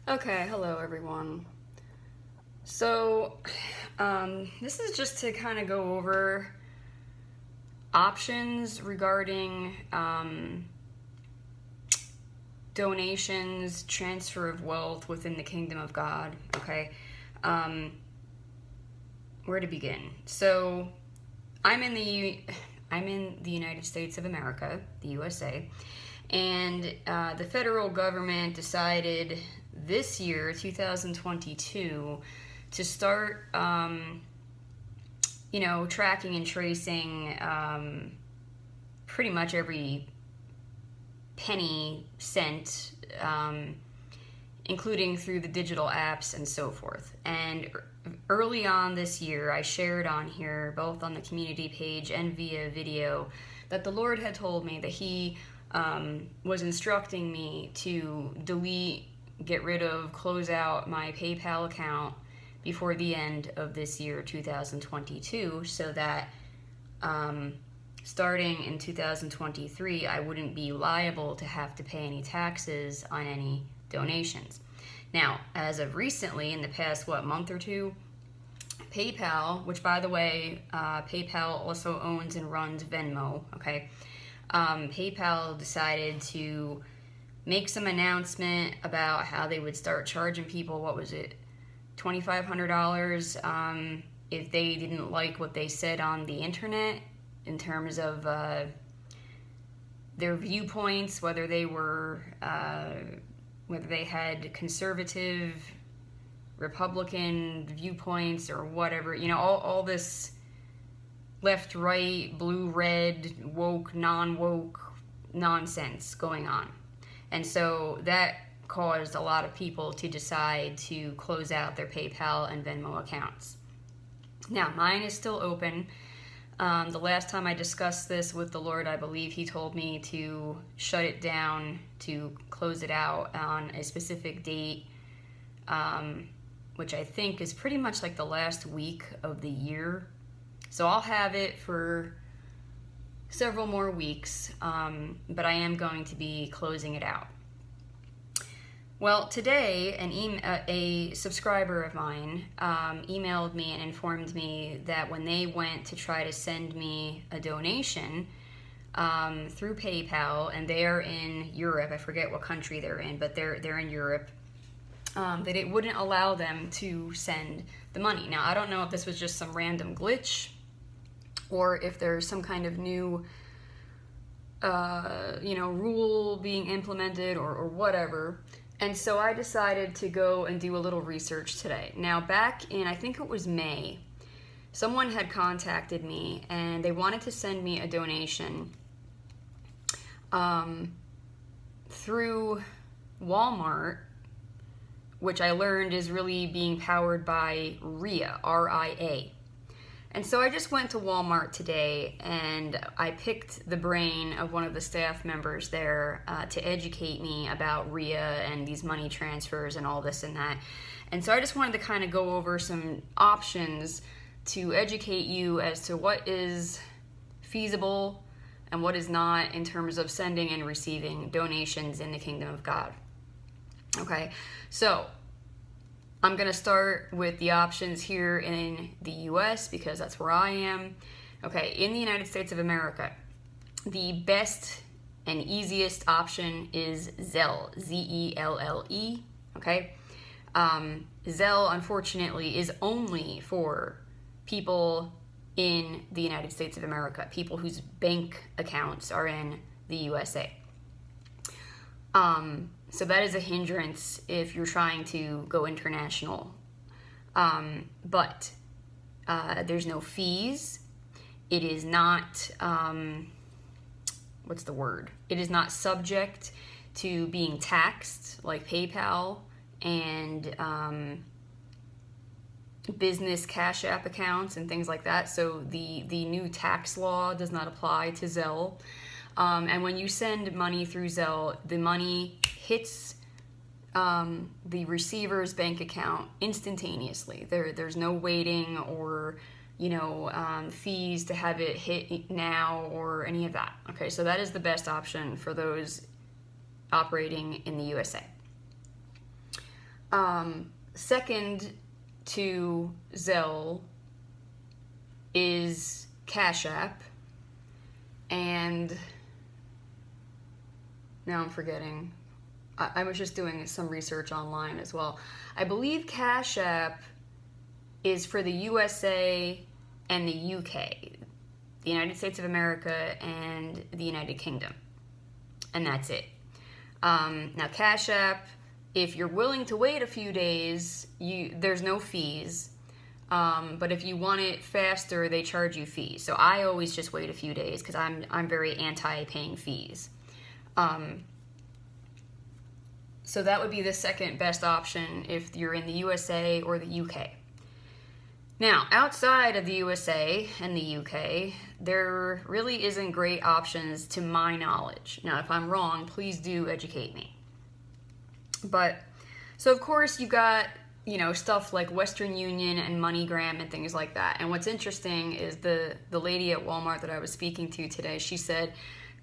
Okay, hello everyone. So, this is just to kind of go over options regarding donations, transfer of wealth within the kingdom of God. Okay, where to begin? So, I'm in the United States of America, the USA, and the federal government decided this year, 2022, to start, tracking and tracing pretty much every penny sent, including through the digital apps and so forth. And early on this year, I shared on here, both on the community page and via video, that the Lord had told me that He was instructing me to delete, get rid of, close out my PayPal account before the end of this year, 2022, so that starting in 2023, I wouldn't be liable to have to pay any taxes on any donations. Now, as of recently, in the past, month or two, PayPal, which by the way, PayPal also owns and runs Venmo, okay? PayPal decided to make some announcement about how they would start charging people, what was it, $2,500 if they didn't like what they said on the internet in terms of their viewpoints, whether they were, whether they had conservative, Republican viewpoints or whatever, all this left, right, blue, red, woke, non-woke nonsense going on. And so that caused a lot of people to decide to close out their PayPal and Venmo accounts. Now, mine is still open. The last time I discussed this with the Lord, I believe He told me to shut it down, to close it out on a specific date, which I think is pretty much like the last week of the year. So I'll have it for several more weeks, but I am going to be closing it out. Well, today a subscriber of mine emailed me and informed me that when they went to try to send me a donation through PayPal, and they are in Europe, I forget what country they're in, but they're in Europe, that it wouldn't allow them to send the money. Now, I don't know if this was just some random glitch, or if there's some kind of new rule being implemented or whatever. And so I decided to go and do a little research today. Now, back in, I think it was May, someone had contacted me and they wanted to send me a donation through Walmart, which I learned is really being powered by RIA, R-I-A. And so I just went to Walmart today and I picked the brain of one of the staff members there to educate me about RIA and these money transfers and all this and that. And so I just wanted to kind of go over some options to educate you as to what is feasible and what is not in terms of sending and receiving donations in the kingdom of God. Okay, so I'm going to start with the options here in the US because that's where I am. Okay, in the United States of America, the best and easiest option is Zelle, Z-E-L-L-E, okay? Zelle, unfortunately, is only for people in the United States of America, people whose bank accounts are in the USA. So that is a hindrance if you're trying to go international. But there's no fees. It is not, what's the word? It is not subject to being taxed like PayPal and business Cash App accounts and things like that. So the new tax law does not apply to Zelle. And when you send money through Zelle, the money hits the receiver's bank account instantaneously. There's no waiting or fees to have it hit now or any of that. Okay, so that is the best option for those operating in the USA. Second to Zelle is Cash App, and now I'm forgetting. I was just doing some research online as well. I believe Cash App is for the USA and the UK, the United States of America and the United Kingdom, and that's it. Now Cash App, if you're willing to wait a few days, there's no fees. But if you want it faster, they charge you fees. So I always just wait a few days because I'm very anti-paying fees. So that would be the second best option if you're in the USA or the UK. Now, outside of the USA and the UK, there really isn't great options to my knowledge. Now, if I'm wrong, please do educate me. But, so of course you got, stuff like Western Union and MoneyGram and things like that. And what's interesting is the lady at Walmart that I was speaking to today, she said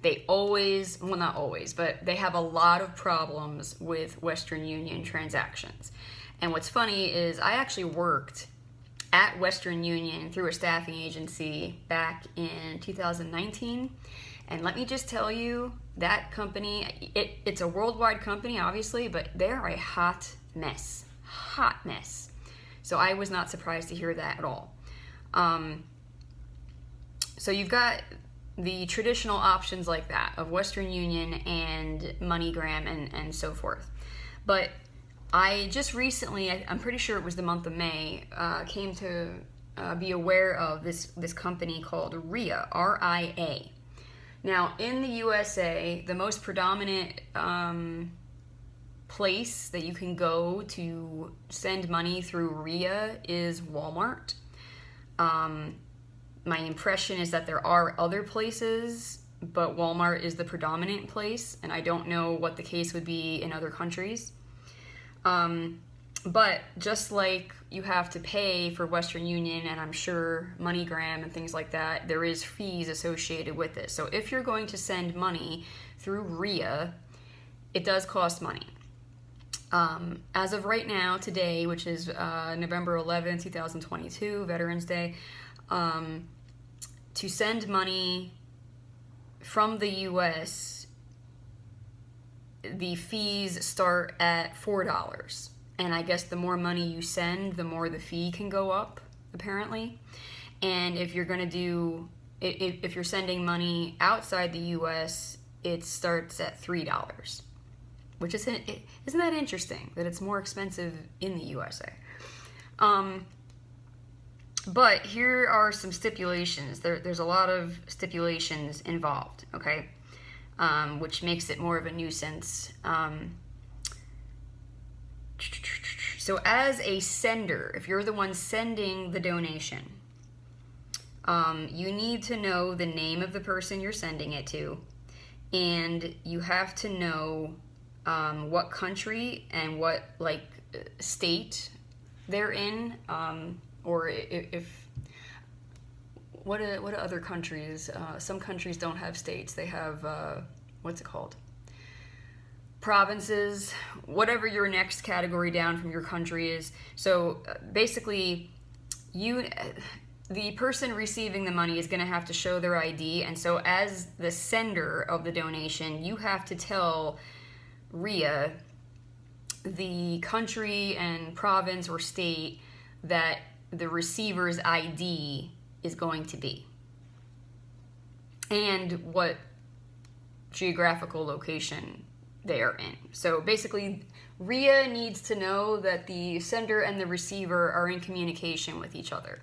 they always, well not always, but they have a lot of problems with Western Union transactions. And what's funny is I actually worked at Western Union through a staffing agency back in 2019. And let me just tell you, that company, it's a worldwide company, obviously, but they're a hot mess. Hot mess. So I was not surprised to hear that at all. So you've got the traditional options like that of Western Union and MoneyGram and so forth. But I just recently, I'm pretty sure it was the month of May, came to be aware of this company called RIA, R-I-A. Now, in the USA, the most predominant place that you can go to send money through RIA is Walmart. My impression is that there are other places, but Walmart is the predominant place, and I don't know what the case would be in other countries. But just like you have to pay for Western Union and I'm sure MoneyGram and things like that, there is fees associated with it. So if you're going to send money through RIA, it does cost money. As of right now, today, which is November 11, 2022, Veterans Day, to send money from the US, the fees start at $4. And I guess the more money you send, the more the fee can go up, apparently. And if you're going to do, if you're sending money outside the US, it starts at $3. Which isn't that interesting that it's more expensive in the USA? But here are some stipulations. There's a lot of stipulations involved, okay? Which makes it more of a nuisance. So as a sender, if you're the one sending the donation, you need to know the name of the person you're sending it to, and you have to know what country and what state they're in, or if what are other countries? Some countries don't have states; they have what's it called? Provinces, whatever your next category down from your country is. So basically, the person receiving the money is going to have to show their ID, and so as the sender of the donation, you have to tell RIA the country and province or state that the receiver's ID is going to be, and what geographical location they are in. So basically, RIA needs to know that the sender and the receiver are in communication with each other.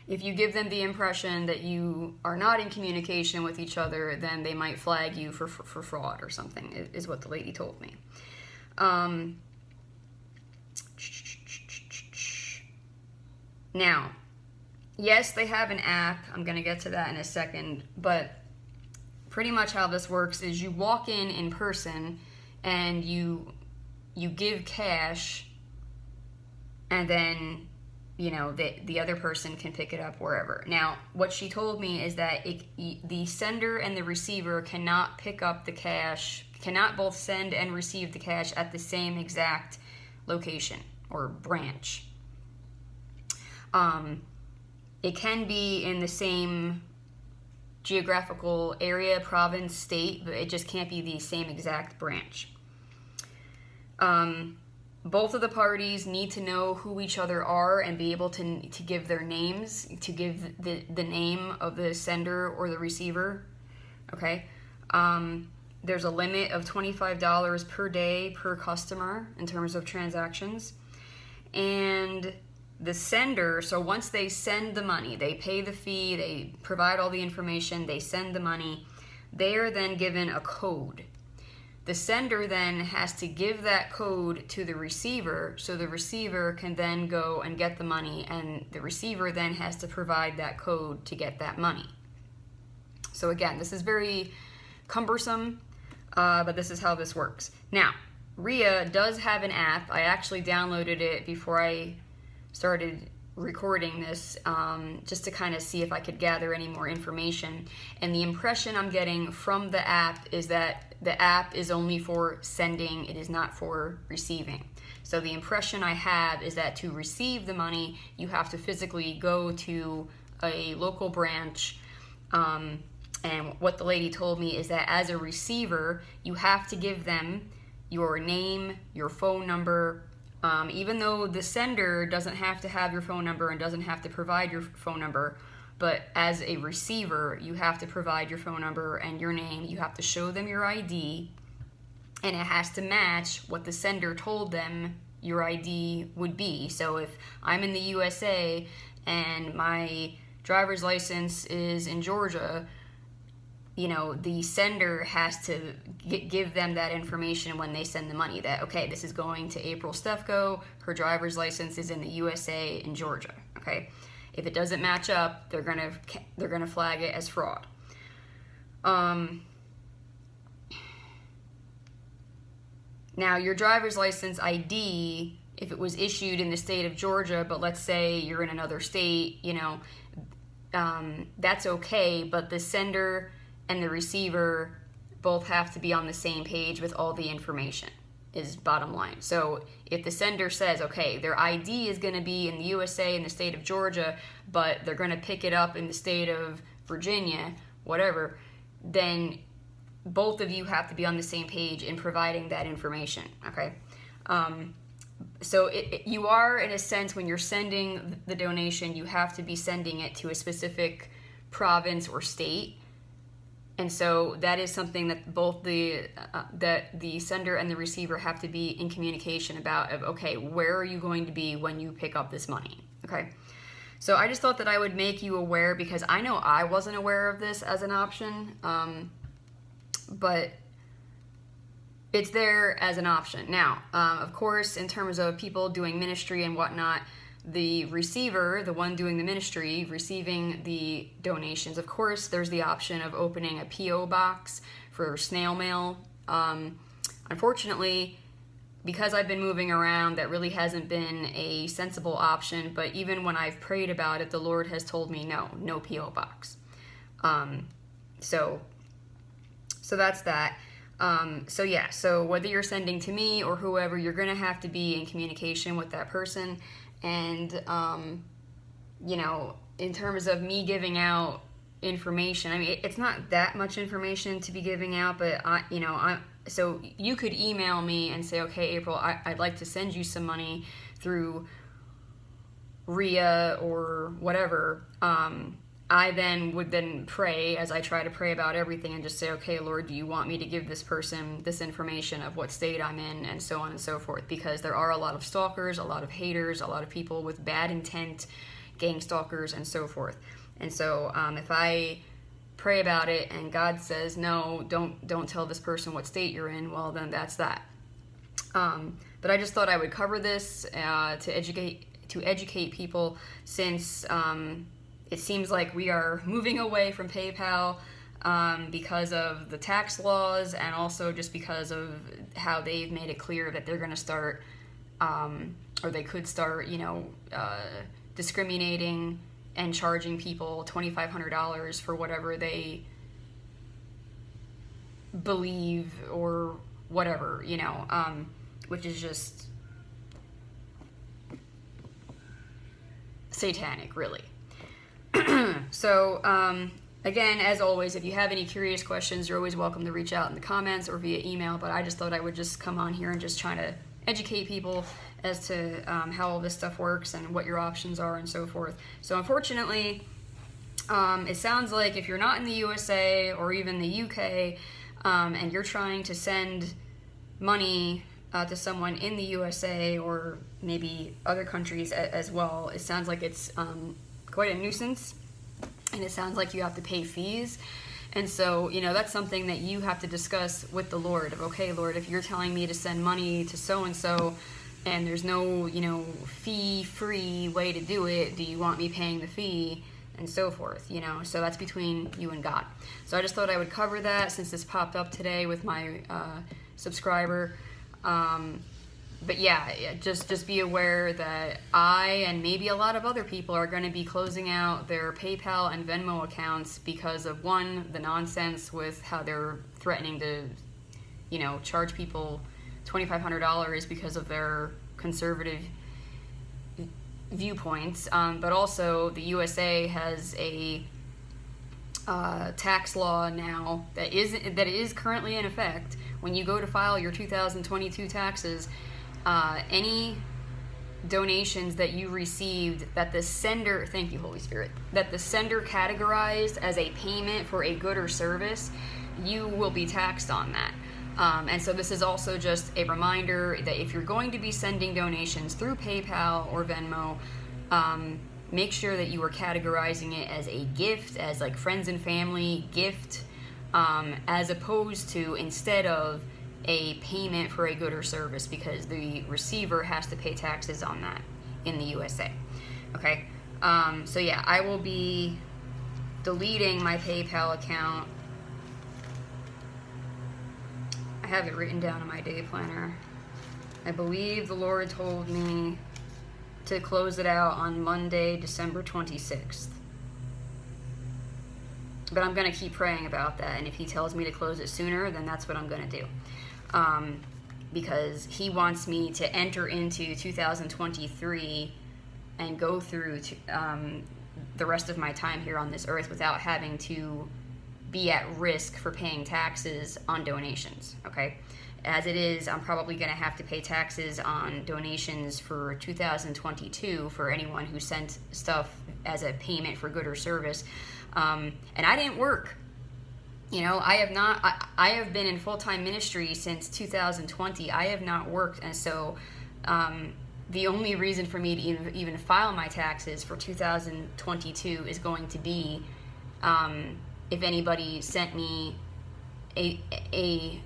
If you give them the impression that you are not in communication with each other, then they might flag you for fraud or something, is what the lady told me. Now, yes, they have an app. I'm going to get to that in a second, but pretty much how this works is you walk in person and you give cash, and then the other person can pick it up wherever. Now, what she told me is that the sender and the receiver cannot pick up the cash, cannot both send and receive the cash at the same exact location or branch. It can be in the same geographical area, province, state, but it just can't be the same exact branch. Both of the parties need to know who each other are and be able to give their names, to give the name of the sender or the receiver. Okay. There's a limit of $25 per day per customer in terms of transactions. And the sender, so once they send the money, they pay the fee, they provide all the information, they send the money, they are then given a code. The sender then has to give that code to the receiver, so the receiver can then go and get the money, and the receiver then has to provide that code to get that money. So again, this is very cumbersome, but this is how this works. Now, Ria does have an app. I actually downloaded it before I started recording this, just to kind of see if I could gather any more information. And the impression I'm getting from the app is that the app is only for sending, it is not for receiving. So the impression I have is that to receive the money, you have to physically go to a local branch. And what the lady told me is that as a receiver, you have to give them your name, your phone number. Even though the sender doesn't have to have your phone number and doesn't have to provide your phone number, but as a receiver, you have to provide your phone number and your name. You have to show them your ID, and it has to match what the sender told them your ID would be. So if I'm in the USA and my driver's license is in Georgia, the sender has to give them that information when they send the money, that, okay, this is going to April Stefko, her driver's license is in the USA in Georgia, okay? If it doesn't match up, they're gonna flag it as fraud. Now, your driver's license ID, if it was issued in the state of Georgia, but let's say you're in another state, that's okay, but the sender and the receiver both have to be on the same page with all the information, is bottom line. So if the sender says, okay, their ID is going to be in the USA in the state of Georgia, but they're going to pick it up in the state of Virginia, whatever, then both of you have to be on the same page in providing that information, okay? So you are, in a sense, when you're sending the donation, you have to be sending it to a specific province or state. And so that is something that both that the sender and the receiver have to be in communication about, of, okay, where are you going to be when you pick up this money, okay? So I just thought that I would make you aware, because I know I wasn't aware of this as an option, but it's there as an option. Now, of course, in terms of people doing ministry and whatnot, the receiver, the one doing the ministry, receiving the donations, of course, there's the option of opening a P.O. box for snail mail. Unfortunately, because I've been moving around, that really hasn't been a sensible option, but even when I've prayed about it, the Lord has told me no P.O. box. So that's that. So whether you're sending to me or whoever, you're going to have to be in communication with that person. And, in terms of me giving out information, I mean, it's not that much information to be giving out, but so you could email me and say, okay, April, I'd like to send you some money through Ria or whatever. I then would pray, as I try to pray about everything, and just say, okay, Lord, do you want me to give this person this information of what state I'm in, and so on and so forth, because there are a lot of stalkers, a lot of haters, a lot of people with bad intent, gang stalkers, and so forth. And so if I pray about it and God says, no, don't tell this person what state you're in, well, then that's that. But I just thought I would cover this to educate people, since it seems like we are moving away from PayPal because of the tax laws, and also just because of how they've made it clear that they're going to start, or they could start, discriminating and charging people $2,500 for whatever they believe or whatever, which is just satanic, really. So, again, as always, if you have any curious questions, you're always welcome to reach out in the comments or via email, but I just thought I would just come on here and just try to educate people as to how all this stuff works and what your options are and so forth. So unfortunately, it sounds like if you're not in the USA or even the UK, and you're trying to send money to someone in the USA or maybe other countries as well, it sounds like it's quite a nuisance, and it sounds like you have to pay fees. And so, that's something that you have to discuss with the Lord of, okay, Lord, if you're telling me to send money to so-and-so and there's no, fee-free way to do it, do you want me paying the fee? And so forth, so that's between you and God. So I just thought I would cover that since this popped up today with my subscriber. But yeah, just be aware that I and maybe a lot of other people are going to be closing out their PayPal and Venmo accounts because of, one, the nonsense with how they're threatening to, charge people $2,500 because of their conservative viewpoints. But also the USA has a tax law now that is currently in effect. When you go to file your 2022 taxes, any donations that you received that the sender, thank you Holy Spirit, that the sender categorized as a payment for a good or service, you will be taxed on that. And so this is also just a reminder that if you're going to be sending donations through PayPal or Venmo, make sure that you are categorizing it as a gift, as like friends and family gift, as opposed to instead of a payment for a good or service, because the receiver has to pay taxes on that in the USA. Okay, so yeah, I will be deleting my PayPal account. I have it written down in my day planner. I believe the Lord told me to close it out on Monday, December 26th. But I'm going to keep praying about that, and if he tells me to close it sooner, then that's what I'm going to do. Because he wants me to enter into 2023 and go through the rest of my time here on this earth without having to be at risk for paying taxes on donations, okay? As it is, I'm probably going to have to pay taxes on donations for 2022 for anyone who sent stuff as a payment for good or service. And I didn't work. I have been in full-time ministry since 2020. I have not worked, and so the only reason for me to even file my taxes for 2022 is going to be if anybody sent me a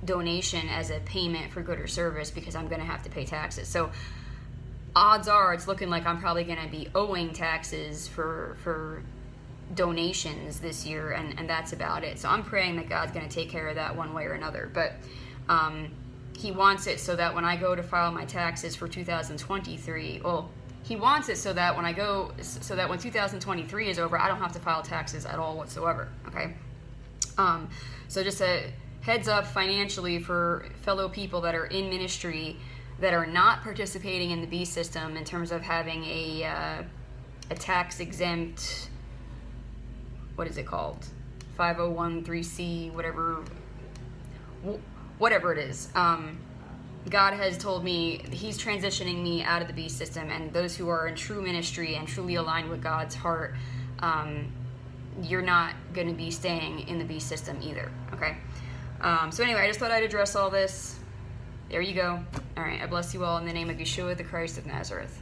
donation as a payment for good or service, because I'm going to have to pay taxes. So odds are it's looking like I'm probably going to be owing taxes for donations this year, and that's about it. So I'm praying that God's going to take care of that one way or another. But he wants it so that when I go to file my taxes for 2023, he wants it so that when when 2023 is over, I don't have to file taxes at all whatsoever. Okay. So just a heads up financially for fellow people that are in ministry that are not participating in the B system in terms of having a tax exempt, what is it called? 501(c), whatever it is. God has told me he's transitioning me out of the B system, and those who are in true ministry and truly aligned with God's heart, you're not going to be staying in the B system either, okay? So anyway, I just thought I'd address all this. There you go. All right, I bless you all in the name of Yeshua, the Christ of Nazareth.